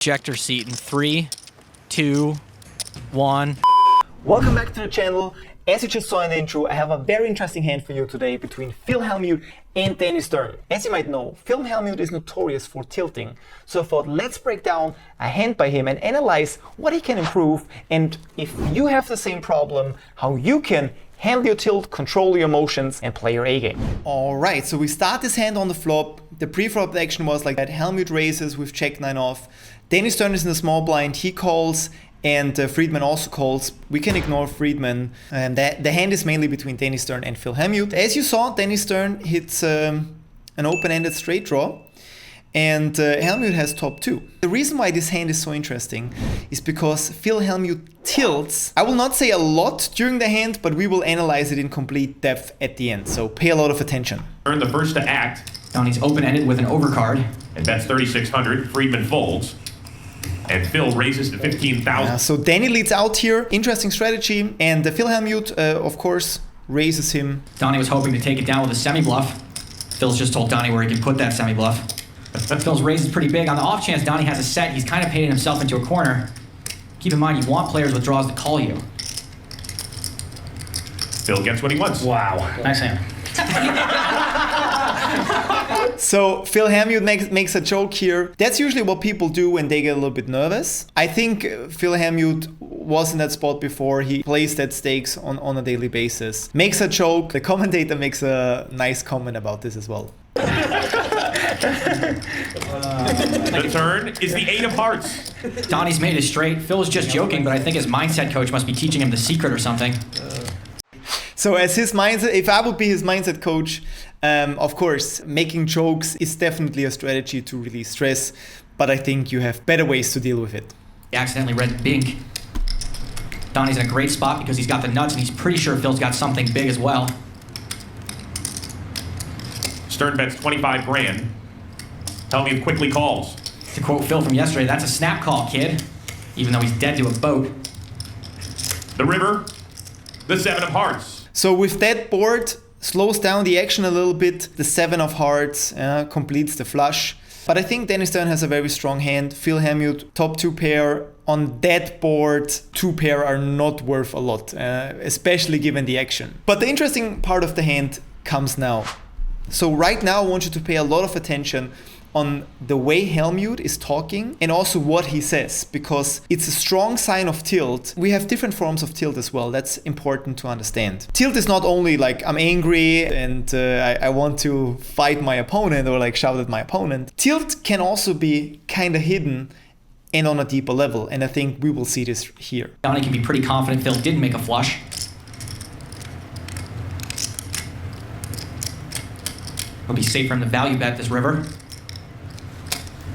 ejector seat in 3, 2, 1. Welcome back to the channel. As you just saw in the intro, I have a very interesting hand for you today between Phil Hellmuth and Dani Stern. As you might know, Phil Hellmuth is notorious for tilting. So I thought, let's break down a hand by him and analyze what he can improve, and if you have the same problem, how you can handle your tilt, control your emotions, and play your A game. Alright, so we start this hand on the flop. The pre-flop action was like that. Hellmuth raises with check 9 off. Dani Stern is in the small blind, he calls, and Friedman also calls. We can ignore Friedman. The hand is mainly between Dani Stern and Phil Hellmuth. As you saw, Dani Stern hits an open-ended straight draw, and Hellmuth has top 2. The reason why this hand is so interesting is because Phil Hellmuth tilts. I will not say a lot during the hand, but we will analyze it in complete depth at the end, so pay a lot of attention. Turn the first to act. Dani's open-ended with an overcard. And bets 3,600. Friedman folds. And Phil raises to 15,000. So Dani leads out here. Interesting strategy. And Phil Hellmuth, of course, raises him. Dani was hoping to take it down with a semi-bluff. Phil's just told Dani where he can put that semi-bluff. Phil's raises pretty big. On the off chance Dani has a set, he's kind of painting himself into a corner. Keep in mind, you want players with draws to call you. Phil gets what he wants. Wow. Nice hand. So Phil Hellmuth makes a joke here. That's usually what people do when they get a little bit nervous. I think Phil Hellmuth was in that spot before. He plays that stakes on a daily basis. Makes a joke. The commentator makes a nice comment about this as well. The turn is the 8 of hearts. Dani's made it straight. Phil's just joking, but I think his mindset coach must be teaching him the secret or something. So as his mindset, if I would be his mindset coach, of course, making jokes is definitely a strategy to release stress, but I think you have better ways to deal with it. He accidentally read bink. Dani's in a great spot because he's got the nuts and he's pretty sure Phil's got something big as well. Stern bets 25 grand. Hellmuth quickly calls. To quote Phil from yesterday, that's a snap call, kid. Even though he's dead to a boat. The river, the 7 of hearts. So with that board, slows down the action a little bit. The 7 of hearts completes the flush. But I think Dani Stern has a very strong hand. Phil Hellmuth, top 2 pair. On that board, 2 pair are not worth a lot, especially given the action. But the interesting part of the hand comes now. So right now I want you to pay a lot of attention on the way Hellmuth is talking and also what he says, because it's a strong sign of tilt. We have different forms of tilt as well. That's important to understand. Tilt is not only like I'm angry and I want to fight my opponent or like shout at my opponent. Tilt can also be kind of hidden and on a deeper level, and I think we will see this here. Dani can be pretty confident Phil didn't make a flush. He'll be safe from the value bet this river.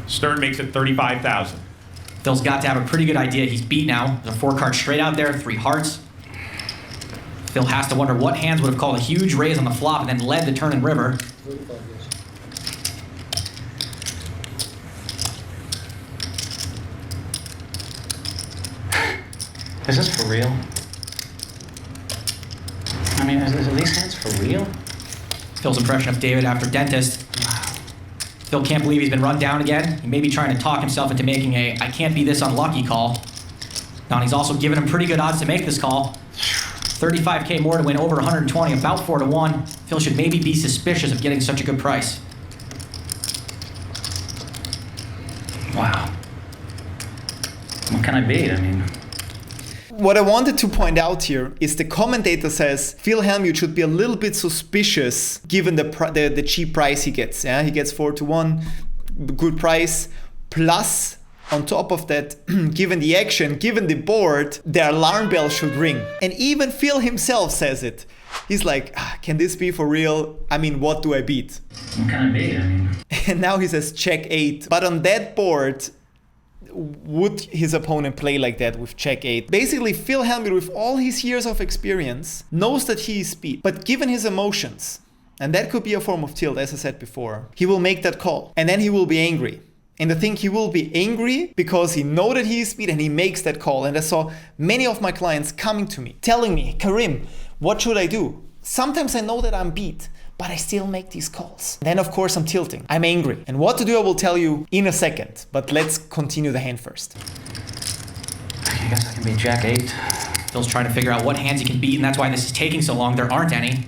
Stern makes it 35,000. Phil's got to have a pretty good idea. He's beat now. There's a 4 card straight out there, 3 hearts. Phil has to wonder what hands would have called a huge raise on the flop and then led the turn and river. Is this for real? I mean, is these hands for real? Phil's impression of David after dentist. Phil can't believe he's been run down again. He may be trying to talk himself into making a I can't be this unlucky call. Dani's also given him pretty good odds to make this call. 35K more to win over 120, about 4 to 1. Phil should maybe be suspicious of getting such a good price. Wow. What can I beat? I mean... What I wanted to point out here is the commentator says Phil Hellmuth should be a little bit suspicious given the cheap price he gets. Yeah, he gets 4 to 1, good price. Plus, on top of that, given the action, given the board, the alarm bell should ring. And even Phil himself says it. He's like, can this be for real? I mean, what do I beat? What can I beat? I mean... And now he says check 8. But on that board, would his opponent play like that with check 8? Basically, Phil Hellmuth, with all his years of experience, knows that he is beat. But given his emotions, and that could be a form of tilt, as I said before, he will make that call. And then he will be angry. And I think he will be angry because he knows that he is beat and he makes that call. And I saw many of my clients coming to me, telling me, Karim, what should I do? Sometimes I know that I'm beat, but I still make these calls. Then of course I'm tilting. I'm angry. And what to do I will tell you in a second, but let's continue the hand first. I guess I can beat Jack 8. Phil's trying to figure out what hands he can beat, and that's why this is taking so long. There aren't any.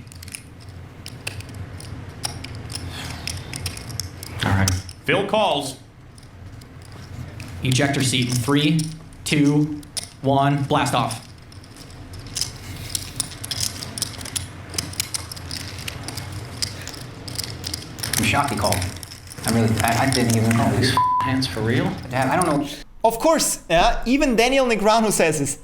All right. Phil calls. Ejector seat in 3, 2, 1, blast off. I'm shocked he called. I didn't even know These these. hands for real? I don't know. Of course, even Daniel Negreanu says this.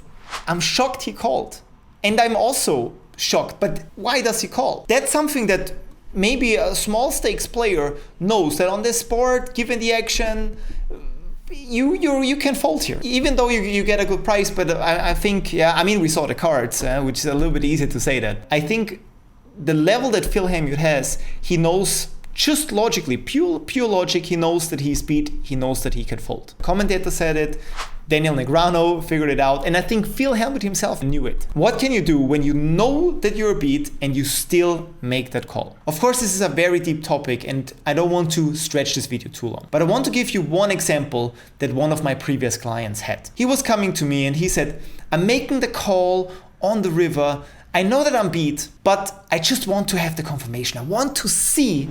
I'm shocked he called. And I'm also shocked, but why does he call? That's something that maybe a small stakes player knows, that on this sport, given the action, you can fold here. Even though you get a good price, but I think, we saw the cards, which is a little bit easy to say that. I think the level that Phil Hellmuth has, he knows just logically, pure logic, he knows that he's beat, he knows that he can fold. Commentator said it, Daniel Negreanu figured it out, and I think Phil Hellmuth himself knew it. What can you do when you know that you're beat and you still make that call? Of course, this is a very deep topic and I don't want to stretch this video too long, but I want to give you one example that one of my previous clients had. He was coming to me and he said, I'm making the call on the river. I know that I'm beat, but I just want to have the confirmation. I want to see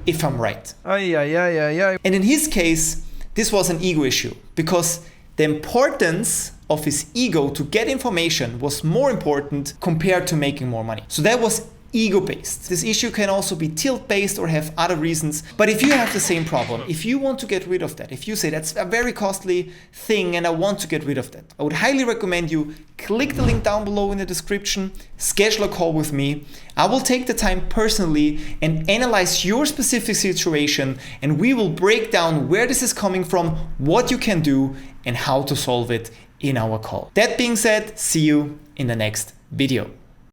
if I'm right. And in his case, this was an ego issue because the importance of his ego to get information was more important compared to making more money. So that was ego-based. This issue can also be tilt-based or have other reasons. But if you have the same problem, if you want to get rid of that, if you say that's a very costly thing and I want to get rid of that, I would highly recommend you click the link down below in the description, schedule a call with me. I will take the time personally and analyze your specific situation, and we will break down where this is coming from, what you can do, and how to solve it in our call. That being said, see you in the next video.